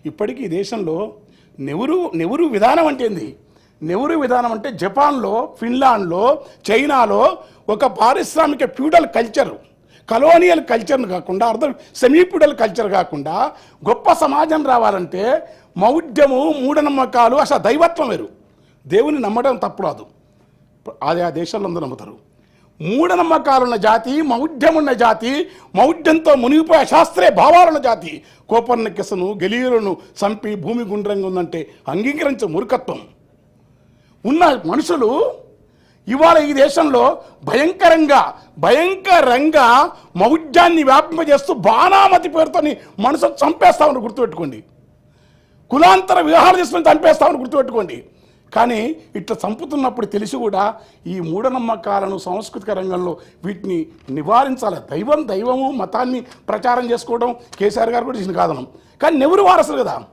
ఇప్పటికీ ఈ దేశంలో నెహ్రూ విధానం అంటే ఏంది? నెహ్రూ విధానం అంటే జపాన్లో, ఫిన్లాండ్లో, చైనాలో ఒక పారిశ్రామిక ఫ్యూడల్ కల్చర్, కలోనియల్ కల్చర్ను కాకుండా సెమీ ఫ్యూడల్ కల్చర్ కాకుండా గొప్ప సమాజం రావాలంటే మౌఢ్యము, మూఢనమ్మకాలు, అసలు దైవత్వం వేరు. దేవుని నమ్మడం తప్పురాదు, అది ఆ దేశాల్లో అందరూ నమ్ముతారు. మూఢనమ్మకాలున్న జాతి, మౌఢ్యం ఉన్న జాతి, మౌఢ్యంతో మునిగిపోయే శాస్త్రీయ భావాలున్న జాతి కోపర్నికస్ను, గెలీలును చంపి భూమి గుండ్రంగా ఉందంటే అంగీకరించే మూర్ఖత్వం ఉన్న మనుషులు ఇవాళ ఈ దేశంలో భయంకరంగా మౌఢ్యాన్ని వ్యాపింపజేస్తూ బాణామతి పేరుతో మనుషులు చంపేస్తామని గుర్తుపెట్టుకోండి. కులాంతర వివాహాలు చేసుకుని చంపేస్తామని గుర్తుపెట్టుకోండి. కానీ ఇట్లా చంపుతున్నప్పుడు తెలిసి కూడా ఈ మూఢనమ్మకాలను సాంస్కృతిక రంగంలో వీటిని నివారించాలి. దైవము మతాన్ని ప్రచారం చేసుకోవడం కేసీఆర్ గారు కూడా చేసిన కాదనం. కానీ నెహ్రూ వారసులు కదా.